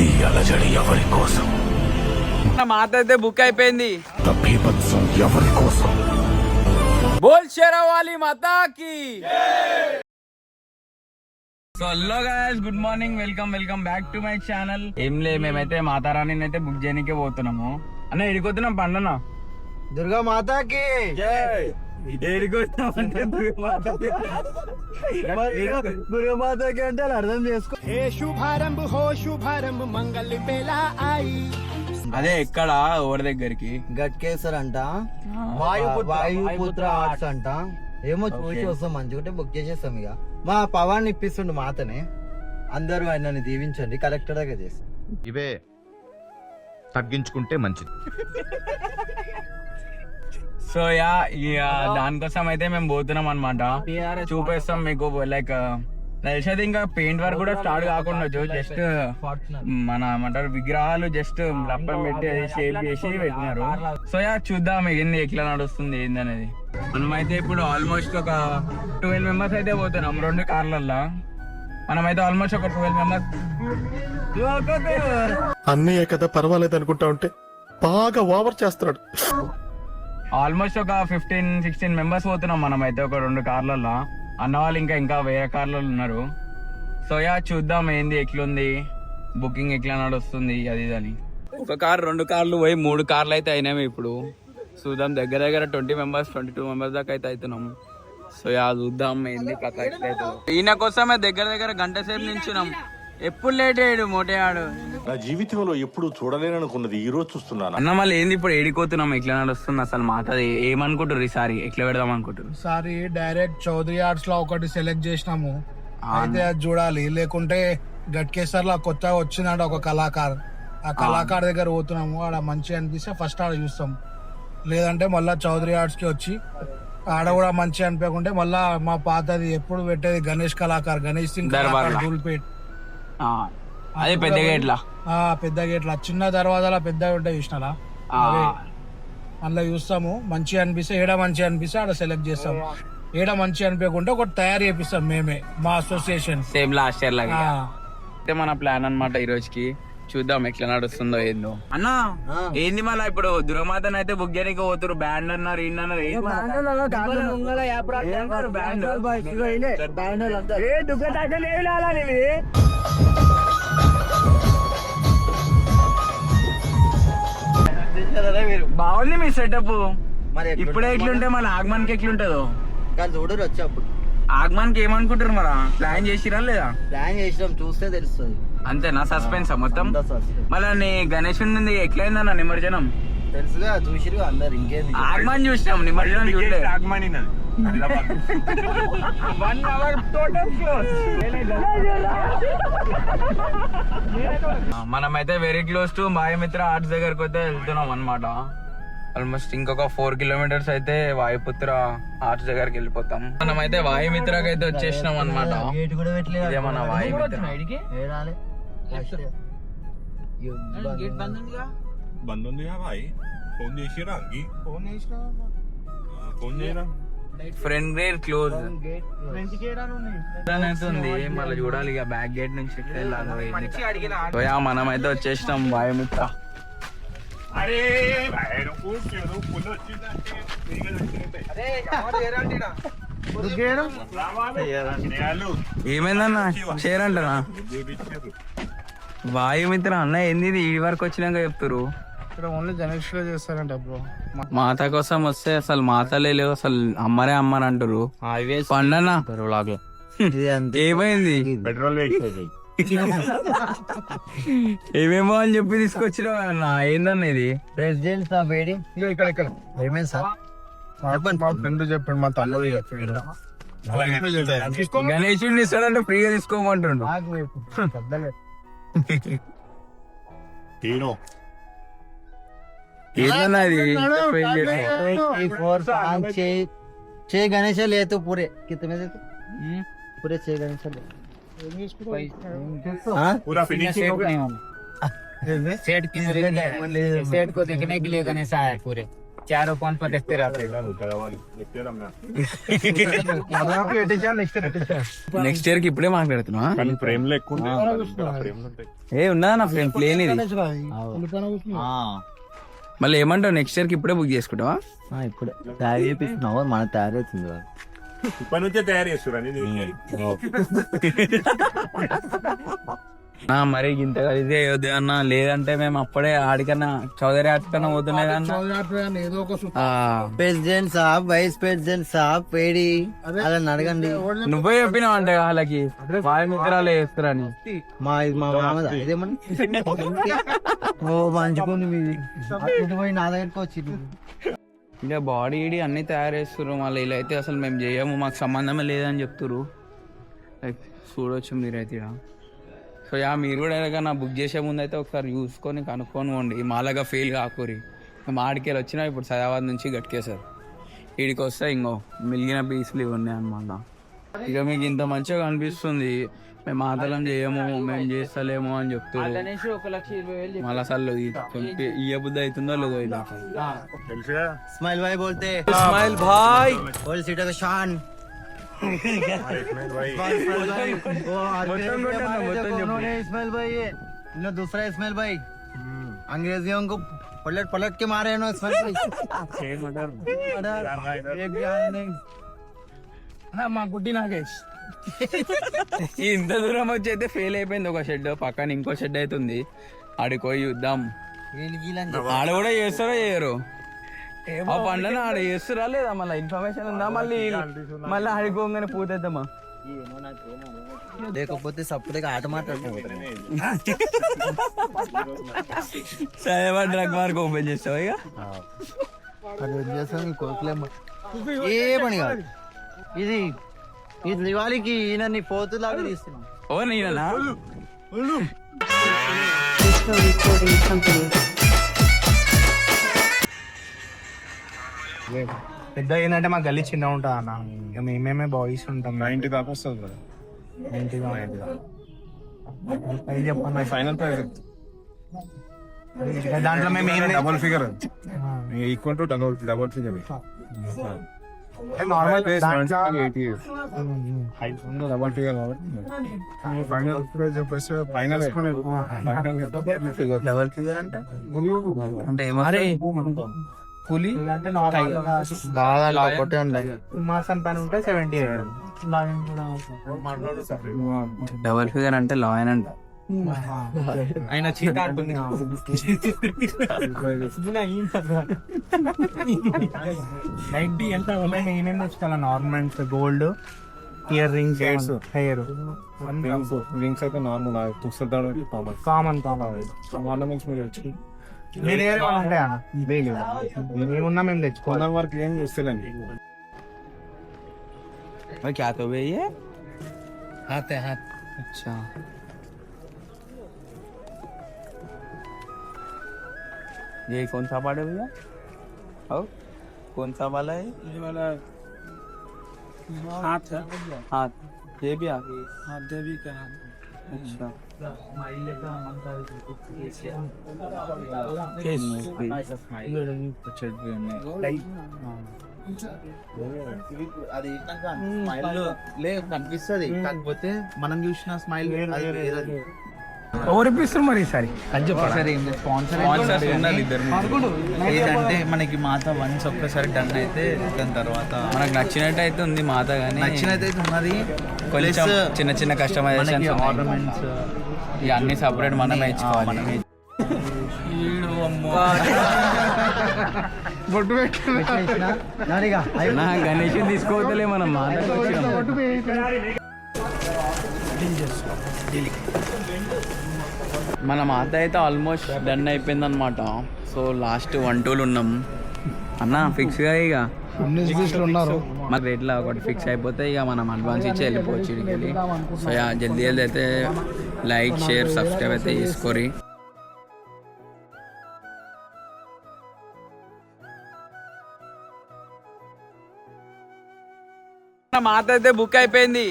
ఈ అలజడి ఎవరి కోసం? మాత అయితే బుక్ అయిపోయింది. బీభత్సం ఎవరి కోసం? బోల్ షేరవాలి మాతాకి. So hello guys, good morning, welcome back to my channel. ఏం లే, మేమైతే మాతారాణి అయితే బుక్ చేయడానికి పోతున్నాము. అన్న ఎడికొస్తున్నాం పండన్న దుర్గా మాతాకి దుర్గా మాతాకి అంటే అర్థం చేసుకో. అదే ఎక్కడ ఎవరి దగ్గరికి? గట్కేసర్ అంట, వాయుపుత్ర ఆర్ట్స్ అంట. ఏమో చూసి వస్తాం, మంచిగా బుక్ చేసేస్తాం. ఇక మా పవన్ ఇప్పిస్తుండు మాతనే. అందరూ ఆయనని దీవించండి, కలెక్టర్ దగ్గర చేస్తాం. ఇవే తగ్గించుకుంటే మంచిది. సో యా, దానికోసం అయితే మేము పోతున్నాం అనమాట. చూపిస్తాం మీకు. లైక్ తెలిసేది ఇంకా పెయింట్ వర్క్ కూడా స్టార్ట్ కాకుండా జస్ట్ మన ఏమంటారు విగ్రహాలు జస్ట్ లప్పం పెట్టి అది షేప్ చేసి పెట్టినారు. సో యా, చూద్దాం ఏంది ఎట్లా నడుస్తుంది ఏంది అనేది. మనమైతే ఇప్పుడు ఆల్మోస్ట్ ఒక 12 మెంబర్స్ అయితే పోతున్నాం 2 కార్లల్లో. మనమైతే ఆల్మోస్ట్ ఒక 12 మెంబర్స్. అన్నయ్య కదా పర్వాలేదు అనుకుంటా ఉంటే బాగా ఓవర్ చేస్తున్నాడు. ఆల్మోస్ట్ ఒక 15-16 మెంబర్స్ పోతున్నాం మనమైతే ఒక 2 కార్లల్లో. అన్న వాళ్ళు ఇంకా వేరే కార్లలో ఉన్నారు. సో యా, చూద్దాం ఏంది ఎట్లుంది, బుకింగ్ ఎట్లా నడుస్తుంది అది ఇదని. ఒక కార్ 2 కార్లు పోయి 3 కార్లు అయితే అయినాము ఇప్పుడు. చూద్దాం, దగ్గర 20 మెంబర్స్ 22 మెంబర్స్ దాకా అయితే అవుతున్నాం. సో యా, చూద్దాం ఏంది కథ ఎట్లయితే. ఈయన కోసమే దగ్గర గంట సేపు నించున్నాం. ఎప్పుడు లేట్ అయ్యాడు మోటేయాడు. నా జీవితంలో ఎప్పుడు చూడలేననుకున్నది ఈ రోజు చూస్తున్నాను. అన్న మళ్ళీ ఏంది ఇప్పుడు ఏడిపోతున్నాం, ఎట్లా నడుస్తుంది అసలు మాట ఏమనుకుంటారు ఈసారి, ఎట్లా పెడదాం అనుకుంటారు? ఈసారి డైరెక్ట్ చౌదరి ఆర్ట్స్ లో ఒకటి సెలెక్ట్ చేసినాము. అయితే అది చూడాలి, లేకుంటే గట్కేసర్ లో కొత్తగా వచ్చిందంట ఒక కళాకారు. ఆ కళాకారు దగ్గర పోతున్నాము. ఆడ మంచిగా అనిపిస్తే ఫస్ట్ ఆడ చూస్తాం. లేదంటే మళ్ళా చౌదరి ఆర్ట్స్ కి వచ్చి ఆడ కూడా మంచిగా అనిపించకుంటే మళ్ళా మా పాతది ఎప్పుడు పెట్టేది గణేష్ కళాకారు, గణేష్ సింగ్ ధూల్పేట్. అదే పెద్ద గేట్లా, పెద్ద గేట్ల చిన్న దర్వాజాల పెద్ద ఉంటాయి చూసినారా, అందులో చూస్తాము. మంచిగా అనిపిస్తే ఏడ మంచిగా అనిపిస్తే ఆడ సెలెక్ట్ చేస్తాం. ఏడ మంచిగా అనిపించకుంటే ఒకటి తయారు చేపిస్తాం మేమే, మా అసోసియేషన్. సేమ్ లాస్ట్ ఇయర్ లాగా అయితే మన ప్లాన్ అన్నమాట ఈ రోజుకి. చూద్దాం ఎట్లా నడుస్తుందో ఏందో. అన్న ఏంది మళ్ళీ ఇప్పుడు దుర్గమాతను అయితే బుక్ చేయడానికి పోతున్నారు. బ్యాండ్ అన్నారు, బాగుంది మీ సెటప్. మరి ఇప్పుడే ఎట్లుంటే మళ్ళీ ఆగమన్కి ఎట్లుంటదో చూడరు వచ్చి అప్పుడు. ఆగమన్కి ఏమనుకుంటారు మరి? ప్లాన్ చేసిరా లేదా? ప్లాన్ చేసినాం, చూస్తే తెలుస్తుంది. అంతేనా? సస్పెన్స్ మొత్తం. మళ్ళీ నీ గణేశుని ఎట్లయిందన్న నిమజ్జనం? తెలుసుగా, చూసిరు అందరు. ఇంకేంది, ఆగమన్ చూసినాం, నిమజ్జనం చూడలేదు. మనమైతే very close to Vayumitra arts దగ్గరకు అయితే వెళ్తున్నాం అనమాట. ఆల్మోస్ట్ ఇంకొక 4 కిలోమీటర్స్ అయితే వాయుపుత్ర ఆర్ట్స్ దగ్గరికి వెళ్ళిపోతాం. మనమైతే వాయుమిత్రకి అయితే వచ్చేసినాం అనమాట. ఇదే మన వాయుమిత్ర. బంద్ ఉందిగా భాయ్, ఫోన్ చేసిరా? ఫోన్ చేయరా? ఫ్రంట్ గేట్ క్లోజ్ ఉంది. మళ్ళీ చూడాలి ఇక బ్యాక్ గేట్ నుంచి. మనమైతే వచ్చేసినాం వాయుమిత్ర. ఏమైందన్న చేరంటనా? వాయుమిత్ర అన్న ఏంది ఈ వరకు వచ్చినాక చెప్తారు. ఇక్కడ ఓన్లీ గణేష్ లో చేస్తారంట బ్రో. మాత కోసం వస్తే అసలు మాతలే లేవు, అసలు అమ్మరే అమ్మని అంటారు. పండనా ఏమైంది? పెట్రోల్ ఏమేమో అని చెప్పి తీసుకొచ్చినావు అన్న. ఏందన్న ఇది? ప్రెసిడెంట్ సార్ వేడి ఇక్కడ ఏమేమి సార్ చెప్పండి. మా తల్లి గణేశుడిని ఇస్తాడంటే ఫ్రీగా తీసుకోమంటుండు. ఏదన్నా ఇది छह गणेश ले तो पूरे कितने देते? पूरे 6 गणेश ले पूरा फिनिशिंग हो गया। सेट को देखने के लिए गणेश आया पूरे चारों कौन पर देखते रहते నెక్స్ట్ ఇయర్ కి ఇప్పుడే మాట్లాడుతున్నా ప్రేమలో ఎక్కువ ఉంటాయి. ఏ ఉన్నా నా ఫ్రెండ్ ప్లేన్ ఇది మళ్ళీ ఏమంటావు నెక్స్ట్ ఇయర్ కి ఇప్పుడే బుక్ చేసుకుంటావా ఇప్పుడు తయారు చేపిస్తున్నావు మనకు తయారు అవుతుంది కదా. ఇప్పటి నుంచే తయారు చేస్తున్నారు మరి ఇంత ఇదే అయ్యొద్దు అన్న లేదంటే మేము అప్పుడే ఆడికన్నా చౌదరి ఆర్ట్ కన్నా పోతుండే కన్నా ఏదో ఒక ప్రెసిడెంట్ సాబ్ వైస్ ప్రెసిడెంట్ సాబ్ పేడి అలా అడగండి. నువ్వే చెప్పినావు అంటే వాళ్ళకి వాళ్ళ మిత్రాలు చేస్తారని మా మామదా ఇదేమన్నా ఓ మంచిగుంది మీది అటు పోయి నా దగ్గరకు వచ్చింది. ఇంకా బాడీ ఇడి అన్ని తయారు చేస్తున్నారు మళ్ళీ ఇలా అయితే అసలు మేము చేయము మాకు సంబంధమే లేదని చెప్తున్నారు. లైక్ చూడవచ్చు మీరైతే ఇక. సో మీరు కూడా ఎలాగైనా బుక్ చేసే ముందు అయితే ఒకసారి చూసుకొని కనుక్కోనివ్వండి మాలాగా ఫెయిల్ కాకూరి. మేము ఆడికెళ్ళి వచ్చినా ఇప్పుడు సదాబాద్ నుంచి గట్కేసారు వీడికి వస్తే ఇంకో మిగిలిన పీసులు ఇవన్నీ అనమాట. ఇక మీకు ఇంత మంచిగా కనిపిస్తుంది మేము మాతలం చేయము మేము చేస్తలేము అని చెప్తారు. మళ్ళీ అసలు ఇయ్య బుద్ధి అవుతుందో లేదో ఇలా स्माइल भाई बोलते స్మైల్ భాయ్ बोल सीटा का शान इस्माइल भाई ये दूसरा इस्माइल भाई अंग्रेजियों को पलट पलट के मारे हैं इस्माइल भाई. మా గుడ్డి నాగేష్ ఇంత దూరం వచ్చి అయితే ఫెయిల్ అయిపోయింది. ఒక షెడ్ పక్కన ఇంకో షెడ్ అవుతుంది ఆడికి పోయి చూద్దాం. ఆడ కూడా చేస్తారో చేయరు ఆ పండ్లను ఆడ చేస్తారా లేదా మళ్ళీ ఇన్ఫర్మేషన్ ఉందా మళ్ళీ మళ్ళీ ఆడిపోగానే పూతేద్దామా లేకపోతే సపరేట్గా ఆట మాట్లాడుకుంటాం. సరే డ్రగ్ మార్క్ ఓపెన్ చేస్తావు ఇక ఏ పని కాదు ఇది ఇది దివాళీకి ఈయన పోతులాగా తీస్తున్నాం. ఓ నేనా పెద్ద ఏంటంటే మా గల్లీ చిన్న ఉంటుంది అన్న. ఇక మేమేమే బాయ్స్ ఉంటాం. 90 దాకా వస్తుంది కదా 90 చెప్పండి ఫైనల్ ప్రైస్ దాంట్లో మేము ఏం double figure equal to double figure normal double figure final price చెప్పేసి ఫైనల్ డబల్ ఫిగర్ అంటే అంటే కూలీ అంటే నార్మల్ దాదాపు ఒకటే ఉన్నాయి. మాసం పని ఉంటే 70. డబల్ ఫిగర్ అంటే లాయన్ అంట ఆయన చీట అంటుంది. ఎంత నేనేం తెచ్చుకోవాలి normals gold earrings hair rings అయితే నార్మల్ కామన్ ఆర్నమెంట్స్ మీరు వచ్చి మీ దగ్గర ఏమైనా ఉంటాయా? మేమున్నా మేము తెచ్చుకోవాలి. కొన్న వరకు ఏం చేస్తలేండి भाई क्या तो भाई ये हाथ है हाथ. अच्छा ये कौन सा पार्ट है भैया और कौन सा वाला है ये वाला हाथ है. हाथ ये भी आ हाथ देवी का हाथ. अच्छा అది స్మైల్ కనిపిస్తుంది కాకపోతే మనం చూసిన స్మైల్ ఎవరు ఇప్పిస్తారు మరి ఈసారి స్పాన్సర్స్ ఉన్నారు ఇద్దరు ఏదంటే మనకి మాత వన్స్ ఒక్కసారి డన్ అయితే దాని తర్వాత మనకు నచ్చినట్టు అయితే ఉంది మాత కానీ నచ్చినైతే ఉన్నది. కొంచెం చిన్న చిన్న కస్టమైజేషన్స్ ఆర్నమెంట్స్ ఇక అన్ని సపరేట్ మనమే ఇచ్చుకోవాలి బొట్టు పెట్టి నా గణేష్ తీసుకోవద్దులే మనం మాటకు వచ్చినాం మన మాత అయితే ఆల్మోస్ట్ డన్ అయిపోయింది అనమాట. సో లాస్ట్ 1-2 ఉన్నాం అన్న ఫిక్స్గా ఇక ఉన్నారు. మాకు రేట్లో ఒకటి ఫిక్స్ అయిపోతే ఇక మనం అడ్వాన్స్ ఇచ్చి వెళ్ళిపోవచ్చు ఇక్కడికి. సో జల్దీ జల్దీ అయితే లైక్ షేర్ సబ్స్క్రైబ్ అయితే చేసుకోరి. మాత అయితే బుక్ అయిపోయింది.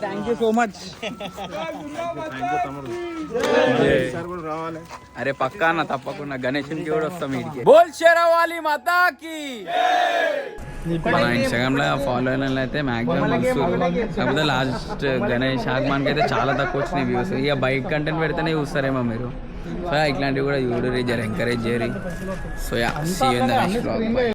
Thank you so much. అరే పక్కా అన్న, తప్పకుండా గణేషునికి కూడా వస్తాం వీడికి. బోల్ షేరవాలి మాతాకి. మన ఇన్స్టాగ్రామ్ లో ఫాలో అయిన అయితే మాక్సిమం కాకపోతే లాస్ట్ గణేష్ ఆగమాన్ కి అయితే చాలా తక్కువ వచ్చినాయి వ్యూస్. ఇక బైక్ కంటెంట్ పెడితేనే చూస్తారేమో మీరు. సో ఇట్లాంటివి కూడా చూడరి, జర ఎంకరేజ్ చేయరి. So ya, see you in the next vlog.